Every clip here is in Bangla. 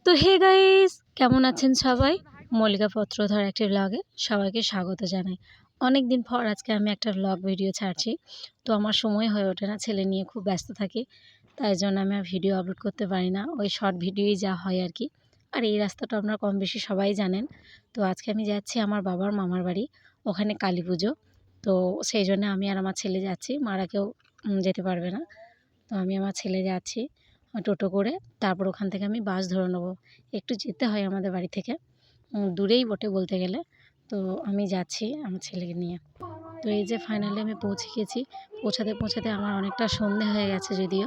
তো হে গাইস, কেমন আছেন সবাই? মল্লিকা পত্রধর একটি ব্লগে সবাইকে স্বাগত জানাই। অনেক দিন পর আজকে আমি একটা ব্লগ ভিডিও ছাড়ছি। তো আমার সময় হয়ে ওঠে না, ছেলে নিয়ে খুব ব্যস্ত থাকি। তাই জন্য আমি আর ভিডিও আপলোড করতে পারি না, ওই শর্ট ভিডিওই যা হয় আর কি। আর এই রাস্তাটা আপনারা কম বেশি সবাই জানেন। তো আজকে আমি যাচ্ছি আমার বাবার মামার বাড়ি, ওখানে কালী পুজো। তো সেই জন্য আমি আর আমার ছেলে যাচ্ছি, মারা কেউ যেতে পারবে না। তো আমি আমার ছেলে যাচ্ছি টোটো করে। তারপর ওখান থেকে আমি বাস ধরে নেবো। একটু যেতে হয় আমাদের বাড়ি থেকে, দূরেই বটে বলতে গেলে। তো আমি যাচ্ছি আমার ছেলেকে নিয়ে। তো এই যে ফাইনালি আমি পৌঁছে গেছি। পৌঁছাতে আমার অনেকটা সন্ধে হয়ে গেছে যদিও।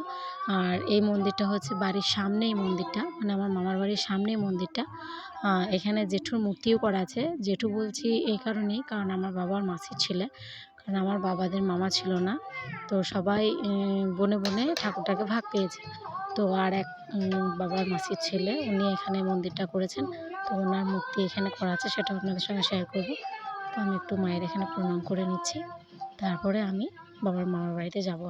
আর এই মন্দিরটা হচ্ছে বাড়ির সামনেই মন্দিরটা, মানে আমার মামার বাড়ির সামনেই মন্দিরটা। এখানে জেঠুর মূর্তিও করা আছে। জেঠু বলছি এই কারণেই, কারণ আমার বাবার মাসির ছেলে। কারণ আমার বাবাদের মামা ছিল না। তো সবাই বনে বনে ঠাকুরটাকে ভাগ পেয়েছে। তো আর এক বাবার মাসির ছেলে, উনি এখানে মন্দিরটা করেছেন। তো ওনার মূর্তি এখানে করা আছে, সেটা আপনাদের সঙ্গে শেয়ার করব। তো আমি একটু মায়ের এখানে প্রণাম করে নিচ্ছি। তারপরে আমি বাবার মামার বাড়িতে যাব।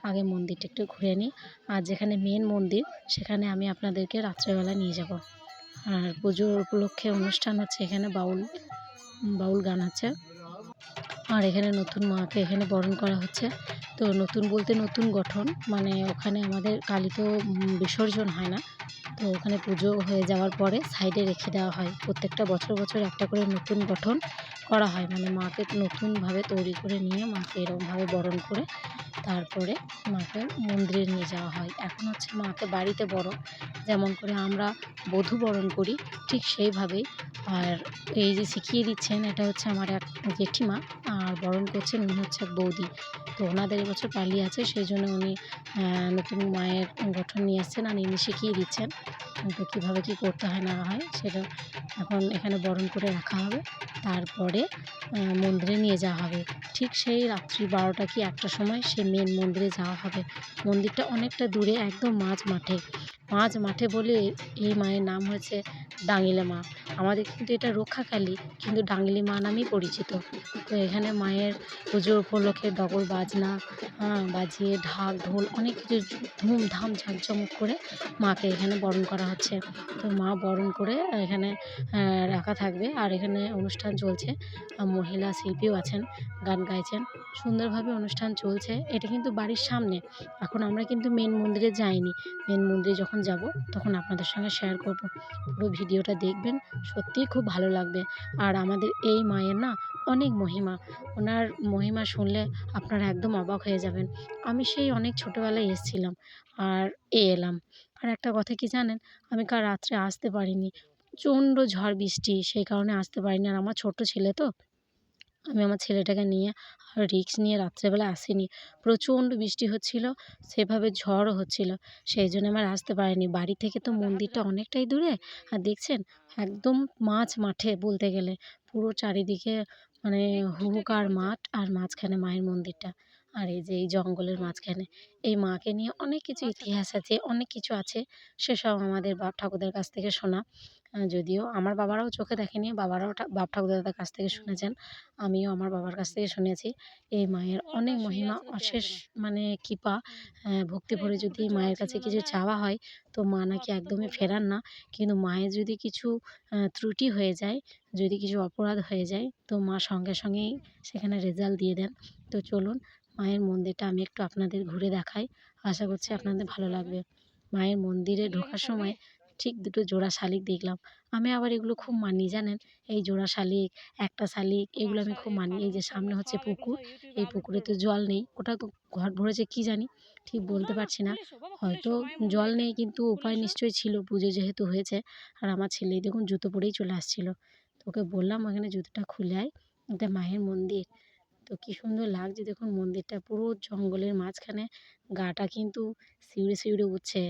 আগে মন্দিরটা একটু ঘুরে নিই। আর যেখানে মেন মন্দির, সেখানে আমি আপনাদেরকে রাত্রেবেলা নিয়ে যাব। আর পুজোর উপলক্ষে অনুষ্ঠান হচ্ছে, এখানে বাউল গান হচ্ছে। আর এখানে নতুন মাকে এখানে বরণ করা হচ্ছে। তো নতুন বলতে নতুন গঠন, মানে ওখানে আমাদের কালী তো বিসর্জন হয় না। তো ওখানে পুজো হয়ে যাওয়ার পরে সাইডে রেখে দেওয়া হয়। প্রত্যেকটা বছর একটা করে নতুন গঠন করা হয়, মানে মাকে নতুনভাবে তৈরি করে নিয়ে মাকে এরকমভাবে বরণ করে তারপরে মাকে মন্দিরে নিয়ে যাওয়া হয়। এখন হচ্ছে মাকে বাড়িতে বরণ, যেমন করে আমরা বধূ বরণ করি ঠিক সেইভাবেই। আর এই যে শিখিয়ে দিচ্ছেন, এটা হচ্ছে আমার এক জেঠিমা, আর বরণ করছেন উনি হচ্ছে এক বৌদি। তো ওনাদের এবছর পালি আছে, সেই জন্য উনি নতুন মায়ের গঠন নিয়ে আসছেন আর ইনি শিখিয়ে দিচ্ছেন। তো কীভাবে কী করতে হয় না হয় সেটা এখন এখানে বরণ করে রাখা হবে। তারপরে মন্দিরে নিয়ে যাওয়া হবে। ঠিক সেই রাত্রি 12টা কি 1টার সময় সে মেন মন্দিরে যাওয়া হবে। মন্দিরটা অনেকটা দূরে, একদম মাঝ মাঠে বলে এই মায়ের নাম হয়েছে ডাঙিলে মা। আমাদের কিন্তু এটা রক্ষাকালী, কিন্তু ডাঙিলি মা নামেই পরিচিত। তো এখানে মায়ের পুজো উপলক্ষে ডবল বাজনা বাজিয়ে ঢাক ঢোল অনেক কিছু ধুমধাম ঝাঁকজমক করে মাকে এখানে বরণ করা হচ্ছে। তো মা বরণ করে এখানে রাখা থাকবে। আর এখানে অনুষ্ঠান চলছে, মহিলা শিল্পীও আছেন, গান গাইছেন, সুন্দরভাবে অনুষ্ঠান চলছে। এটা কিন্তু বাড়ির সামনে। এখন আমরা কিন্তু মেন মন্দিরে যাইনি। মেন মন্দিরে যখন যাব তখন আপনাদের সঙ্গে শেয়ার করব। পুরো ভিডিওটা দেখবেন, সত্যিই খুব ভালো লাগবে। আর আমাদের এই মায়ের না অনেক মহিমা, ওনার মহিমা শুনলে আপনারা একদম অবাক হয়ে যাবেন। আমি সেই অনেক ছোটোবেলায় এসেছিলাম আর এলাম। আর একটা কথা কি জানেন, আমি কাল রাত্রে আসতে পারিনি, প্রচণ্ড ঝড় বৃষ্টি, সেই কারণে আসতে পারিনি। আর আমার ছোট্ট ছেলে তো, আমি আমার ছেলেটাকে নিয়ে আর রিস্ক নিয়ে রাত্রেবেলা আসিনি। প্রচণ্ড বৃষ্টি হচ্ছিল, সেভাবে ঝড়ও হচ্ছিল, সেই জন্য আমার আসতে পারিনি। বাড়ি থেকে তো মন্দিরটা অনেকটাই দূরে। আর দেখছেন একদম মাঠে বলতে গেলে, পুরো চারিদিকে মানে হুহুকার মাঠ, আর মাঝখানে মায়ের মন্দিরটা। আর এই যে এই জঙ্গলের মাঝখানে এই মাকে নিয়ে অনেক কিছু ইতিহাস আছে, অনেক কিছু আছে, সেসব আমাদের বাপ ঠাকুরদার কাছ থেকে শোনা। যদিও আমার বাবারাও চোখে দেখেনি, বাবারাও বাপ ঠাকুরদাদের কাছ থেকে শুনেছেন। আমিও আমার বাবার কাছ থেকে শুনেছি। এই মায়ের অনেক মহিমা, অশেষ মানে কৃপা। ভক্তি ভরে যদি মায়ের কাছে কিছু চাওয়া হয়, তো মা নাকি একদমই ফেরান না। কিন্তু মায়ের যদি কিছু ত্রুটি হয়ে যায়, যদি কিছু অপরাধ হয়ে যায়, তো মা সঙ্গে সঙ্গেই সেখানে রেজাল্ট দিয়ে দেন। তো চলুন মায়ের মন্দিরটা আমি একটু আপনাদের ঘুরে দেখাই। আশা করছি আপনাদের ভালো লাগবে। মায়ের মন্দিরে ঢোকার সময় ঠিক দুটো জোড়া শালিক দেখলাম। আমি আবার এগুলো খুব মানি জানেন, এই জোড়া শালিক, একটা শালিক, এগুলো আমি খুব মানি। এই যে সামনে হচ্ছে পুকুর, এই পুকুরে তো জল নেই, ওটা তো ঘট ভরেছে কি জানি, ঠিক বলতে পারছি না। হয়তো জল নেই, কিন্তু উপায় নিশ্চয়ই ছিল, পুজো যেহেতু হয়েছে। আর আমার ছেলে দেখুন জুতো পরেই চলে আসছিল। তো ওকে বললাম ওখানে জুতোটা খুলে আয়, এটা মায়ের মন্দির। তো কী সুন্দর লাগছে দেখুন মন্দিরটা, পুরো জঙ্গলের মাঝখানে। গাটা কিন্তু শিউরে শিউরে উঠছে,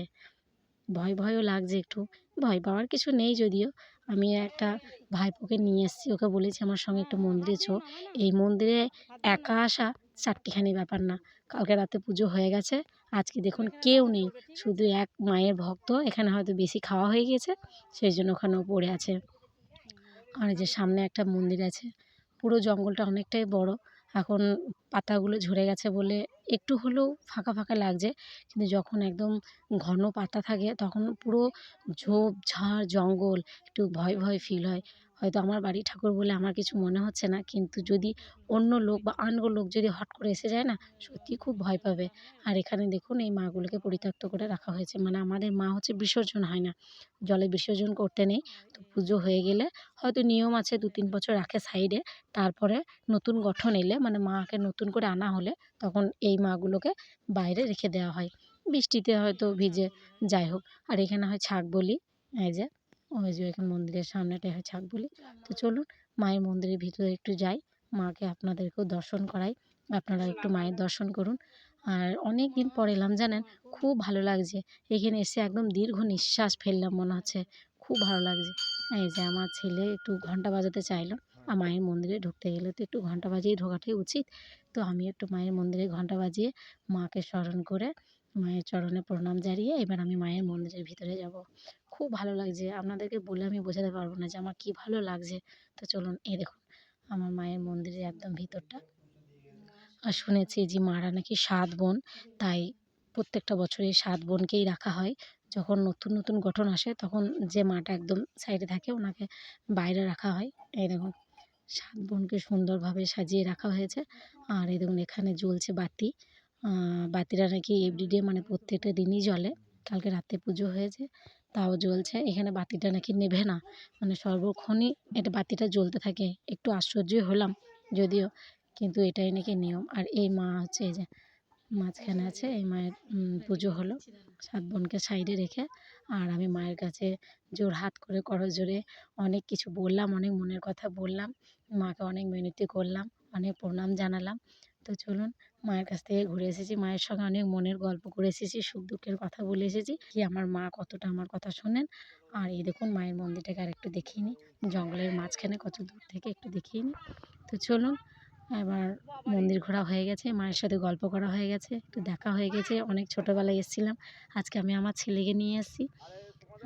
ভয়ও লাগছে একটু। ভয় পাওয়ার কিছু নেই যদিও। আমি একটা ভাইপোকে নিয়ে এসেছি, ওকে বলেছি আমার সঙ্গে একটু মন্দিরে চো। এই মন্দিরে একা আসা চারটিখানি ব্যাপার না। কালকে রাতে পুজো হয়ে গেছে, আজকে দেখুন কেউ নেই, শুধু এক মায়ের ভক্ত। এখানে হয়তো বেশি খাওয়া হয়ে গিয়েছে, সেই জন্য ওখানেও পড়ে আছে। আর এই যে সামনে একটা মন্দির আছে। পুরো জঙ্গলটা অনেকটাই বড়। এখন পাতাগুলো ঝরে গেছে বলে একটু হলেও ফাঁকা ফাঁকা লাগছে, কিন্তু যখন একদম ঘন পাতা থাকে তখন পুরো ঝোপঝাড় জঙ্গল, একটু ভয় ভয় ফিল হয়। হয়তো আমার বাড়ির ঠাকুর বলে আমার কিছু মনে হচ্ছে না, কিন্তু যদি অন্য লোক বা আনগো লোক যদি হট করে এসে যায় না, সত্যিই খুব ভয় পাবে। আর এখানে দেখুন এই মাগুলোকে পরিত্যক্ত করে রাখা হয়েছে, মানে আমাদের মা হচ্ছে বিসর্জন হয় না, জলে বিসর্জন করতে নেই। তো পুজো হয়ে গেলে হয়তো নিয়ম আছে ২-৩ বছর রাখে সাইডে, তারপরে নতুন গঠন এলে মানে মাকে নতুন করে আনা হলে তখন এই মাগুলোকে বাইরে রেখে দেওয়া হয়, বৃষ্টিতে হয়তো ভিজে, যাই হোক। আর এখানে হয় ছাগ বলি, এই যে ওই যে এখানে মন্দিরের সামনেটায় হয় ছাগ বলি। তো চলুন মায়ের মন্দিরের ভিতরে একটু যাই, মাকে আপনাদেরকেও দর্শন করাই, আপনারা একটু মায়ের দর্শন করুন। আর অনেক দিন পর এলাম জানেন, খুব ভালো লাগছে। এখানে এসে একদম দীর্ঘ নিঃশ্বাস ফেললাম মনে হচ্ছে, খুব ভালো লাগছে। এই যে আমার ছেলে একটু ঘন্টা বাজাতে চাইলো, আর মায়ের মন্দিরে ঢুকতে গেলে তো একটু ঘন্টা বাজিয়ে ঢোকাটাই উচিত। তো আমি একটু মায়ের মন্দিরে ঘন্টা বাজিয়ে মাকে স্মরণ করে মায়ের চরণে প্রণাম জানিয়ে এবার আমি মায়ের মন্দিরের ভিতরে যাব। খুব ভালো লাগছে, আপনাদেরকে বলে আমি বোঝাতে পারবো না যে আমার কী ভালো লাগছে। তো চলুন, এই দেখুন আমার মায়ের মন্দিরের একদম ভিতরটা। আর শুনেছি যে মারা নাকি ৭ বোন, তাই প্রত্যেকটা বছর এই ৭ বোনকেই রাখা হয়। যখন নতুন নতুন গঠন আসে তখন যে মাটা একদম সাইডে থাকে ওনাকে বাইরে রাখা হয়। এই দেখুন ৭ বোনকে সুন্দরভাবে সাজিয়ে রাখা হয়েছে। আর এই দেখুন এখানে জ্বলছে বাতি। বাতিটা নাকি এভরিডে মানে প্রত্যেকটা দিনই জ্বলে। কালকে রাতে পুজো হয়েছে, তাও জ্বলছে। এখানে বাতিটা নাকি নেভে না, মানে সর্বক্ষণই এটা বাতিটা জ্বলতে থাকে। একটু আশ্চর্যই হলাম যদিও, কিন্তু এটাই নাকি নিয়ম। আর এই মা হচ্ছে এই যে মাঝখানে আছে, এই মায়ের পুজো হলো ৭ বোনকে সাইডে রেখে। আর আমি মায়ের কাছে জোড়হাত করে করজোড়ে অনেক কিছু বললাম, অনেক মনের কথা বললাম। মাকে অনেক মিনতি করলাম, অনেক প্রণাম জানালাম। তো চলুন মায়ের কাছ থেকে ঘুরে এসেছি, মায়ের সঙ্গে অনেক মনের গল্প করে এসেছি, সুখ দুঃখের কথা বলে এসেছি, কি আমার মা কতটা আমার কথা শোনেন। আর এই দেখুন মায়ের মন্দিরটাকে আরেকটু দেখিয়ে নিই, জঙ্গলের মাঝখানে কত দূর থেকে একটু দেখিয়ে নিই। তো চলুন এবার মন্দির ঘোরা হয়ে গেছে, মায়ের সাথে গল্প করা হয়ে গেছে, একটু দেখা হয়ে গেছে। অনেক ছোটোবেলায় এসেছিলাম, আজকে আমি আমার ছেলেকে নিয়ে এসেছি।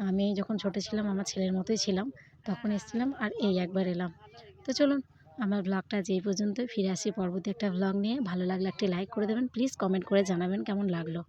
আমি যখন ছোটো ছিলাম আমার ছেলের মতোই ছিলাম, তখন এসেছিলাম আর এই একবার এলাম। তো চলুন আমার ব্লগটা আজ এই পর্যন্তই, ফিরে আসি পরবর্তী একটা ব্লগ নিয়ে। ভালো লাগলে একটি লাইক করে দেবেন প্লিজ, কমেন্ট করে জানাবেন কেমন লাগলো।